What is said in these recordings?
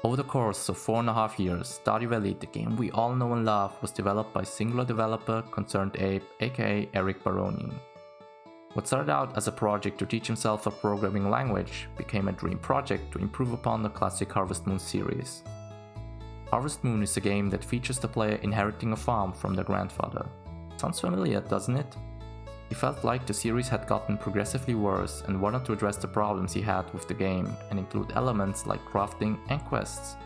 Over the course of 4.5 years, Stardew Valley, the game we all know and love, was developed by singular developer ConcernedApe, aka Eric Baroni. What started out as a project to teach himself a programming language became a dream project to improve upon the classic Harvest Moon series. Harvest Moon is a game that features the player inheriting a farm from their grandfather. Sounds familiar, doesn't it? He felt like the series had gotten progressively worse and wanted to address the problems he had with the game and include elements like crafting and quests.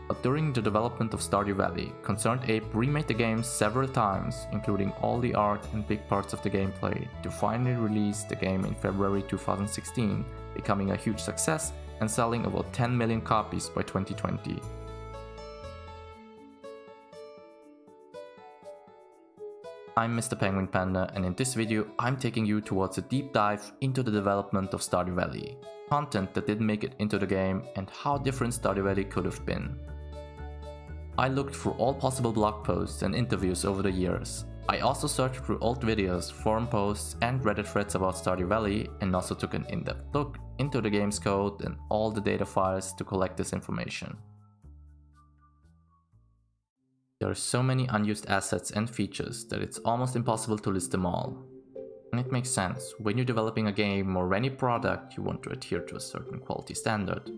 But during the development of Stardew Valley, ConcernedApe remade the game several times, including all the art and big parts of the gameplay, to finally release the game in February 2016, becoming a huge success and selling about 10 million copies by 2020. I'm Mr. Penguinpanda, and in this video I'm taking you towards a deep dive into the development of Stardew Valley, content that didn't make it into the game, and how different Stardew Valley could have been. I looked through all possible blog posts and interviews over the years. I also searched through old videos, forum posts and Reddit threads about Stardew Valley, and also took an in-depth look into the game's code and all the data files to collect this information. There are so many unused assets and features that it's almost impossible to list them all. And it makes sense, when you're developing a game or any product you want to adhere to a certain quality standard.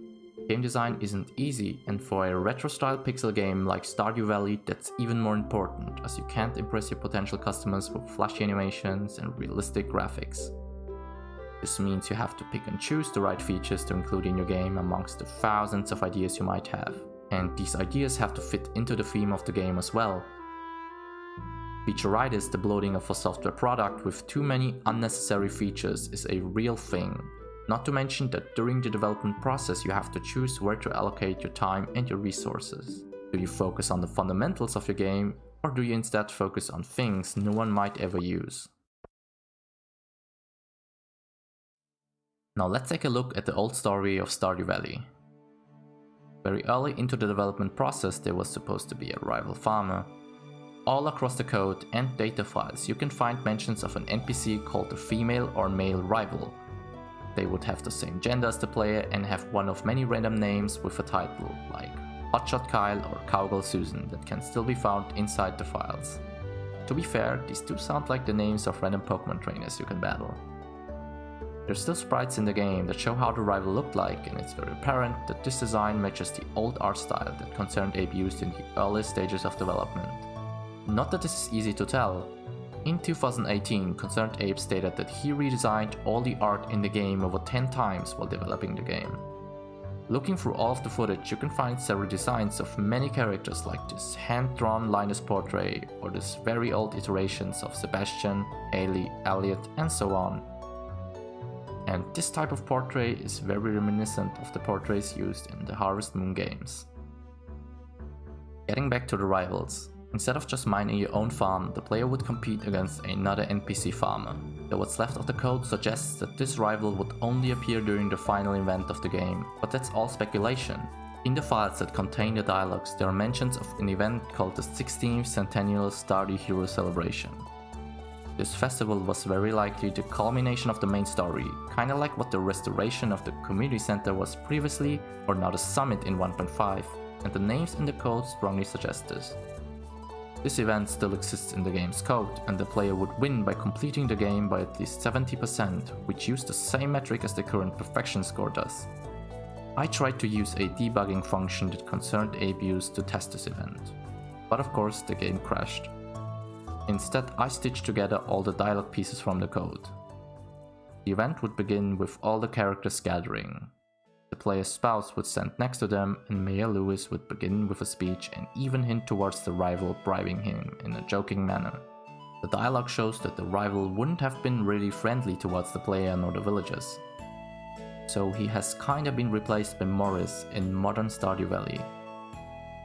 Game design isn't easy, and for a retro-style pixel game like Stardew Valley that's even more important, as you can't impress your potential customers with flashy animations and realistic graphics. This means you have to pick and choose the right features to include in your game amongst the thousands of ideas you might have. And these ideas have to fit into the theme of the game as well. Featureitis, the bloating of a software product with too many unnecessary features, is a real thing. Not to mention that during the development process you have to choose where to allocate your time and your resources. Do you focus on the fundamentals of your game, or do you instead focus on things no one might ever use? Now let's take a look at the old story of Stardew Valley. Very early into the development process there was supposed to be a rival farmer. All across the code and data files you can find mentions of an NPC called a female or male rival. They would have the same gender as the player and have one of many random names with a title, like Hotshot Kyle or Cowgirl Susan, that can still be found inside the files. To be fair, these do sound like the names of random Pokemon trainers you can battle. There's still sprites in the game that show how the rival looked like, and it's very apparent that this design matches the old art style that ConcernedApe used in the earliest stages of development. Not that this is easy to tell. In 2018, ConcernedApe stated that he redesigned all the art in the game over 10 times while developing the game. Looking through all of the footage, you can find several designs of many characters like this hand-drawn Linus portrait, or this very old iterations of Sebastian, Ailey, Elliot, and so on. And this type of portrait is very reminiscent of the portraits used in the Harvest Moon games. Getting back to the rivals, instead of just mining your own farm, the player would compete against another NPC farmer. Though what's left of the code suggests that this rival would only appear during the final event of the game, but that's all speculation. In the files that contain the dialogues there are mentions of an event called the 16th Centennial Stardew Hero Celebration. This festival was very likely the culmination of the main story, kinda like what the restoration of the community center was previously, or now the summit in 1.5, and the names in the code strongly suggest this. This event still exists in the game's code, and the player would win by completing the game by at least 70%, which used the same metric as the current perfection score does. I tried to use a debugging function that ConcernedApe used to test this event, but of course the game crashed. Instead, I stitched together all the dialogue pieces from the code. The event would begin with all the characters gathering. The player's spouse would stand next to them, and Mayor Lewis would begin with a speech and even hint towards the rival, bribing him in a joking manner. The dialogue shows that the rival wouldn't have been really friendly towards the player nor the villagers. So he has kinda been replaced by Morris in modern Stardew Valley.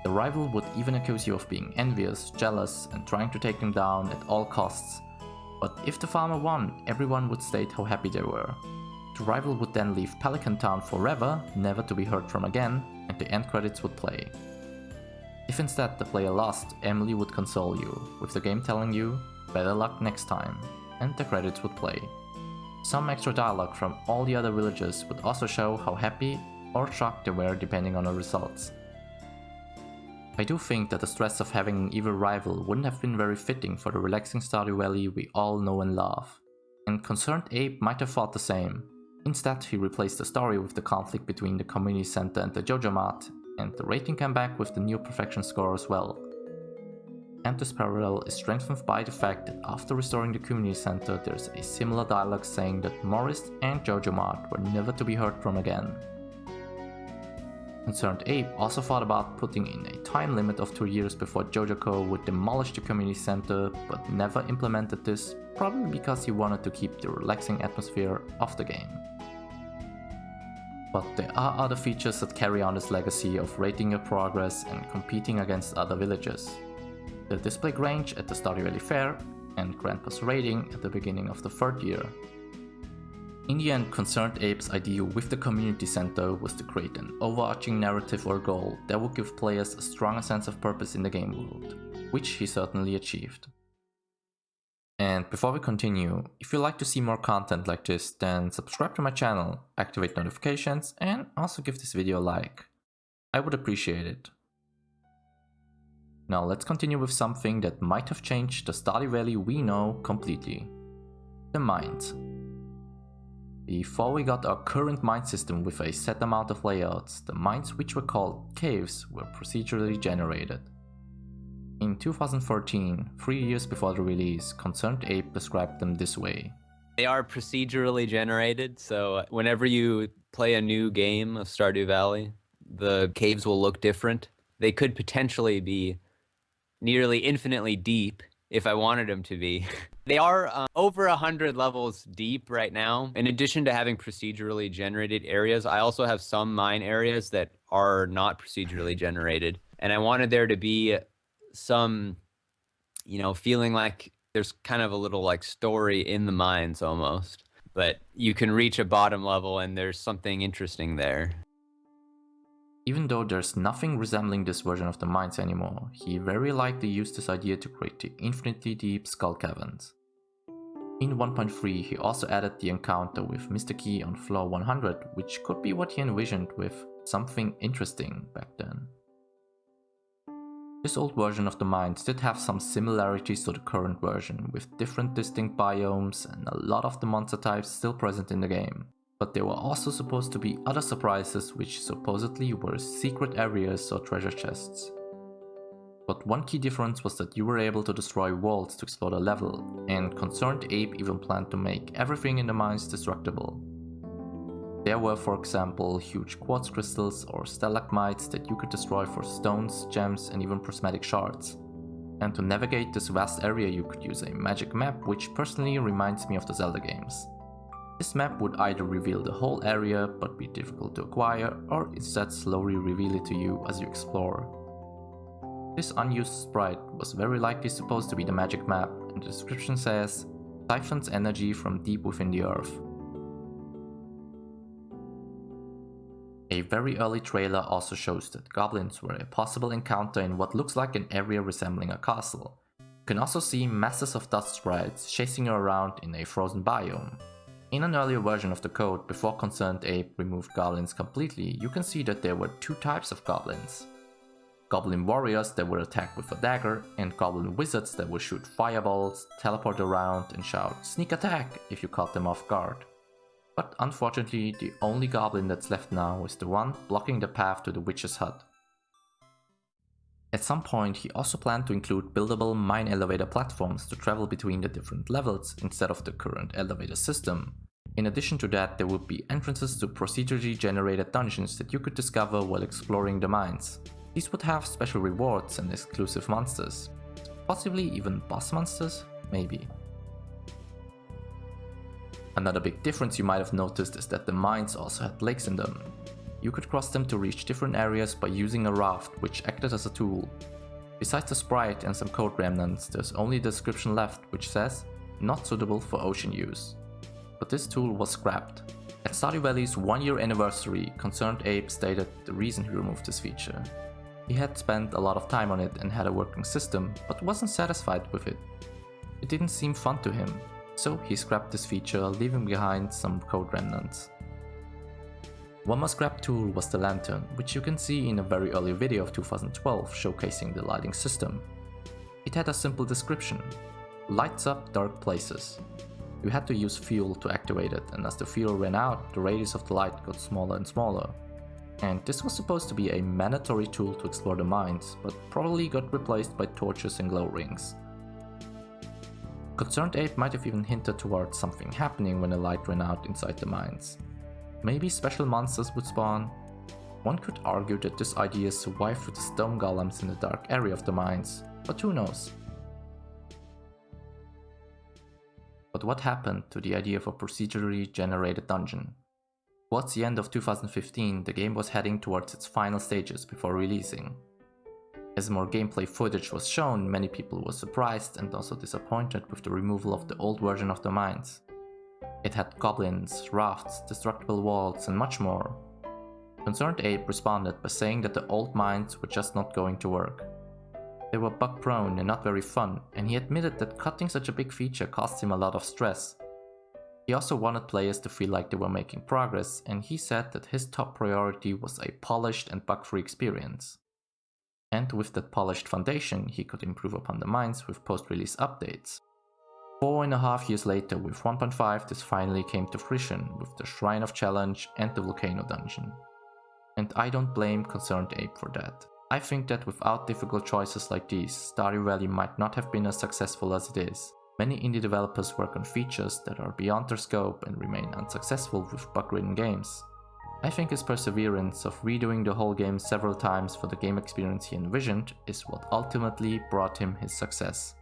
The rival would even accuse you of being envious, jealous, and trying to take him down at all costs. But if the farmer won, everyone would state how happy they were. The rival would then leave Pelican Town forever, never to be heard from again, and the end credits would play. If instead the player lost, Emily would console you, with the game telling you, better luck next time, and the credits would play. Some extra dialogue from all the other villagers would also show how happy or shocked they were depending on the results. I do think that the stress of having an evil rival wouldn't have been very fitting for the relaxing Stardew Valley we all know and love, and ConcernedApe might have thought the same. Instead, he replaced the story with the conflict between the community center and the JoJo mod, and the rating came back with the near perfection score as well. And this parallel is strengthened by the fact that after restoring the community center, there's a similar dialogue saying that Morris and JoJo mod were never to be heard from again. ConcernedApe also thought about putting in a time limit of 2 years before JoJo would demolish the community center, but never implemented this, probably because he wanted to keep the relaxing atmosphere of the game. But there are other features that carry on this legacy of rating your progress and competing against other villages. The display range at the Stardew Valley Fair, and Grandpa's rating at the beginning of the 3rd year. In the end, ConcernedApe's idea with the community center was to create an overarching narrative or goal that would give players a stronger sense of purpose in the game world, which he certainly achieved. And before we continue, if you'd like to see more content like this, then subscribe to my channel, activate notifications, and also give this video a like. I would appreciate it. Now let's continue with something that might have changed the Stardew Valley we know completely. The mines. Before we got our current mine system with a set amount of layouts, the mines, which were called caves, were procedurally generated. In 2014, 3 years before the release, ConcernedApe described them this way. They are procedurally generated, so whenever you play a new game of Stardew Valley, the caves will look different. They could potentially be nearly infinitely deep if I wanted them to be. They are over 100 levels deep right now. In addition to having procedurally generated areas, I also have some mine areas that are not procedurally generated. And I wanted there to be some, feeling like there's kind of a little like story in the mines almost. But you can reach a bottom level and there's something interesting there. Even though there's nothing resembling this version of the mines anymore, he very likely used this idea to create the infinitely deep skull caverns. In 1.3 he also added the encounter with Mr. Key on floor 100, which could be what he envisioned with something interesting back then. This old version of the mines did have some similarities to the current version, with different distinct biomes and a lot of the monster types still present in the game. But there were also supposed to be other surprises which supposedly were secret areas or treasure chests. But one key difference was that you were able to destroy walls to explore the level, and ConcernedApe even planned to make everything in the mines destructible. There were, for example, huge quartz crystals or stalagmites that you could destroy for stones, gems, and even prismatic shards. And to navigate this vast area you could use a magic map, which personally reminds me of the Zelda games. This map would either reveal the whole area but be difficult to acquire, or instead slowly reveal it to you as you explore. This unused sprite was very likely supposed to be the magic map, and the description says, "Siphons energy from deep within the earth." A very early trailer also shows that goblins were a possible encounter in what looks like an area resembling a castle. You can also see masses of dust sprites chasing you around in a frozen biome. In an earlier version of the code, before ConcernedApe removed goblins completely, you can see that there were 2 types of goblins. Goblin warriors that would attack with a dagger, and goblin wizards that would shoot fireballs, teleport around, and shout "sneak attack" if you caught them off guard. But unfortunately, the only goblin that's left now is the one blocking the path to the witch's hut. At some point, he also planned to include buildable mine elevator platforms to travel between the different levels instead of the current elevator system. In addition to that, there would be entrances to procedurally generated dungeons that you could discover while exploring the mines. These would have special rewards and exclusive monsters. Possibly even boss monsters? Maybe. Another big difference you might have noticed is that the mines also had lakes in them. You could cross them to reach different areas by using a raft, which acted as a tool. Besides the sprite and some code remnants, there's only a description left which says, "not suitable for ocean use." But this tool was scrapped. At Stardew Valley's 1-year anniversary, ConcernedApe stated the reason he removed this feature. He had spent a lot of time on it and had a working system, but wasn't satisfied with it. It didn't seem fun to him, so he scrapped this feature, leaving behind some code remnants. One must-grab tool was the lantern, which you can see in a very early video of 2012 showcasing the lighting system. It had a simple description: lights up dark places. You had to use fuel to activate it, and as the fuel ran out, the radius of the light got smaller and smaller. And this was supposed to be a mandatory tool to explore the mines, but probably got replaced by torches and glow rings. ConcernedApe might have even hinted towards something happening when the light ran out inside the mines. Maybe special monsters would spawn. One could argue that this idea survived with the stone golems in the dark area of the mines, but who knows? But what happened to the idea of a procedurally generated dungeon? Towards the end of 2015, the game was heading towards its final stages before releasing. As more gameplay footage was shown, many people were surprised and also disappointed with the removal of the old version of the mines. It had goblins, rafts, destructible walls, and much more. ConcernedApe responded by saying that the old mines were just not going to work. They were bug-prone and not very fun, and he admitted that cutting such a big feature caused him a lot of stress. He also wanted players to feel like they were making progress, and he said that his top priority was a polished and bug-free experience. And with that polished foundation, he could improve upon the mines with post-release updates. 4.5 years later, with 1.5, this finally came to fruition with the Shrine of Challenge and the Volcano Dungeon. And I don't blame ConcernedApe for that. I think that without difficult choices like these, Stardew Valley might not have been as successful as it is. Many indie developers work on features that are beyond their scope and remain unsuccessful with bug-ridden games. I think his perseverance of redoing the whole game several times for the game experience he envisioned is what ultimately brought him his success.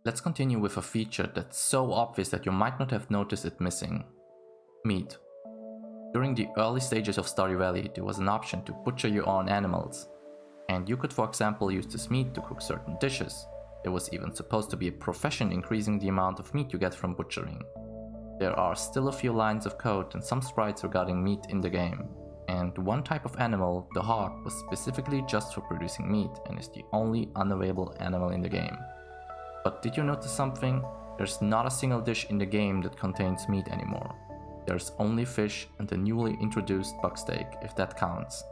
Let's continue with a feature that's so obvious that you might not have noticed it missing. Meat. During the early stages of Stardew Valley, there was an option to butcher your own animals. And you could, for example, use this meat to cook certain dishes. There was even supposed to be a profession increasing the amount of meat you get from butchering. There are still a few lines of code and some sprites regarding meat in the game. And one type of animal, the hog, was specifically just for producing meat and is the only unavailable animal in the game. But did you notice something? There's not a single dish in the game that contains meat anymore. There's only fish and the newly introduced bug steak, if that counts.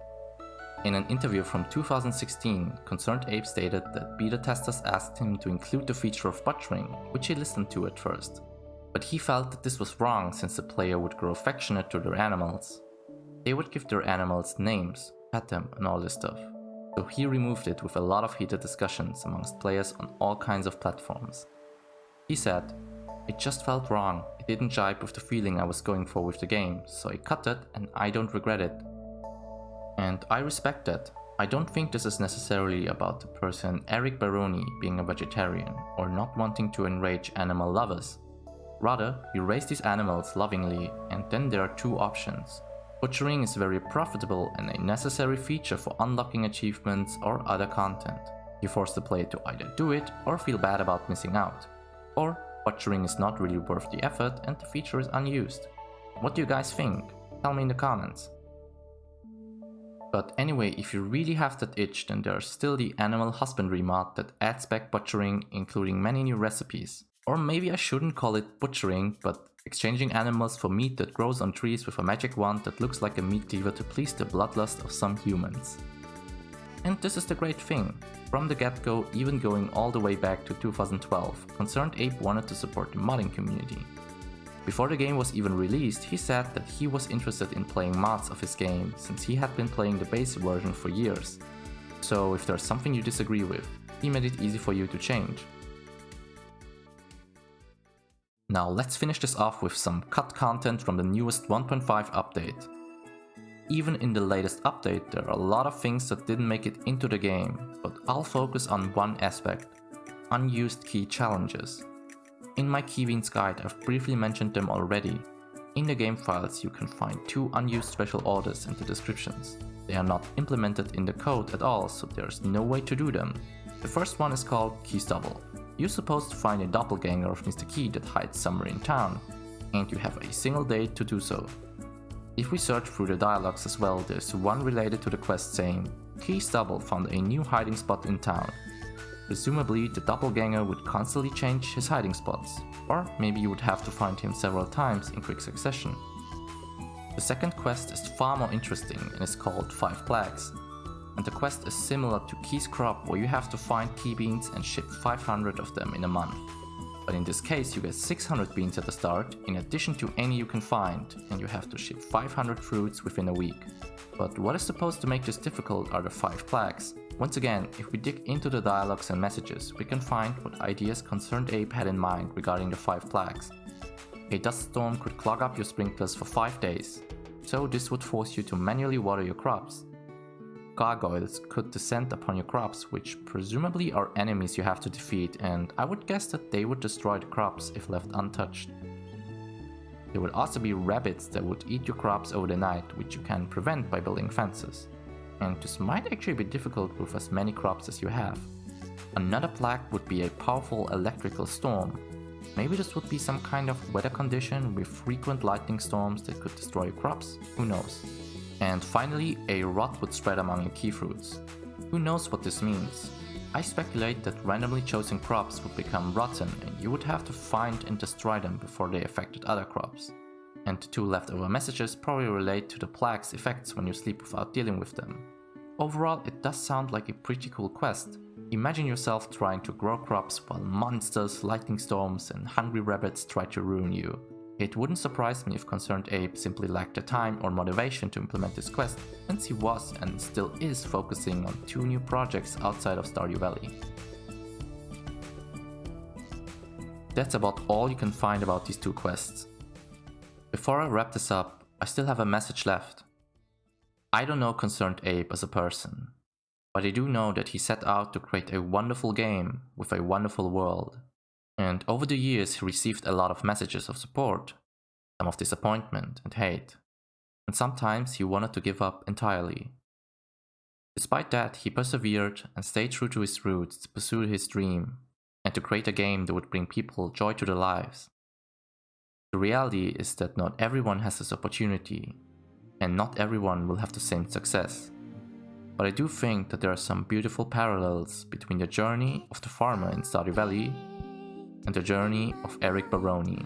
In an interview from 2016, ConcernedApe stated that beta testers asked him to include the feature of butchering, which he listened to at first. But he felt that this was wrong since the player would grow affectionate to their animals. They would give their animals names, pet them, and all this stuff. So he removed it with a lot of heated discussions amongst players on all kinds of platforms. He said, "It just felt wrong, it didn't jibe with the feeling I was going for with the game, so I cut it and I don't regret it." And I respect that. I don't think this is necessarily about the person Eric Baroni being a vegetarian or not wanting to enrage animal lovers. Rather, you raise these animals lovingly, and then there are two options. Butchering is very profitable and a necessary feature for unlocking achievements or other content. You force the player to either do it or feel bad about missing out. Or butchering is not really worth the effort and the feature is unused. What do you guys think? Tell me in the comments. But anyway, if you really have that itch, then there's still the animal husbandry mod that adds back butchering, including many new recipes. Or maybe I shouldn't call it butchering, but exchanging animals for meat that grows on trees with a magic wand that looks like a meat cleaver to please the bloodlust of some humans. And this is the great thing. From the get-go, even going all the way back to 2012, ConcernedApe wanted to support the modding community. Before the game was even released, he said that he was interested in playing mods of his game since he had been playing the base version for years. So if there's something you disagree with, he made it easy for you to change. Now let's finish this off with some cut content from the newest 1.5 update. Even in the latest update, there are a lot of things that didn't make it into the game, but I'll focus on one aspect: unused key challenges. In my Keybeans guide, I've briefly mentioned them already. In the game files, you can find 2 unused special orders in the descriptions. They are not implemented in the code at all, so there's no way to do them. The first one is called Keys Double. You're supposed to find a doppelganger of Mr. Key that hides somewhere in town, and you have a single day to do so. If we search through the dialogues as well, there's one related to the quest saying, "Keys Double found a new hiding spot in town." Presumably, the doppelganger would constantly change his hiding spots, or maybe you would have to find him several times in quick succession. The second quest is far more interesting and is called 5 Plagues, and the quest is similar to Key's Crop, where you have to find key beans and ship 500 of them in a month. But in this case you get 600 beans at the start, in addition to any you can find, and you have to ship 500 fruits within a week. But what is supposed to make this difficult are the 5 plagues. Once again, if we dig into the dialogues and messages, we can find what ideas ConcernedApe had in mind regarding the 5 plagues. A dust storm could clog up your sprinklers for 5 days, so this would force you to manually water your crops. Gargoyles could descend upon your crops, which presumably are enemies you have to defeat, and I would guess that they would destroy the crops if left untouched. There would also be rabbits that would eat your crops over the night, which you can prevent by building fences. And this might actually be difficult with as many crops as you have. Another plague would be a powerful electrical storm. Maybe this would be some kind of weather condition with frequent lightning storms that could destroy your crops, who knows. And finally, a rot would spread among your key fruits. Who knows what this means? I speculate that randomly chosen crops would become rotten and you would have to find and destroy them before they affected other crops. And the 2 leftover messages probably relate to the plague's effects when you sleep without dealing with them. Overall, it does sound like a pretty cool quest. Imagine yourself trying to grow crops while monsters, lightning storms and hungry rabbits try to ruin you. It wouldn't surprise me if ConcernedApe simply lacked the time or motivation to implement this quest, since he was and still is focusing on 2 new projects outside of Stardew Valley. That's about all you can find about these 2 quests. Before I wrap this up, I still have a message left. I don't know ConcernedApe as a person, but I do know that he set out to create a wonderful game with a wonderful world. And over the years he received a lot of messages of support, some of disappointment and hate, and sometimes he wanted to give up entirely. Despite that, he persevered and stayed true to his roots to pursue his dream, and to create a game that would bring people joy to their lives. The reality is that not everyone has this opportunity, and not everyone will have the same success. But I do think that there are some beautiful parallels between the journey of the farmer in Stardew Valley and the journey of Eric Baroni.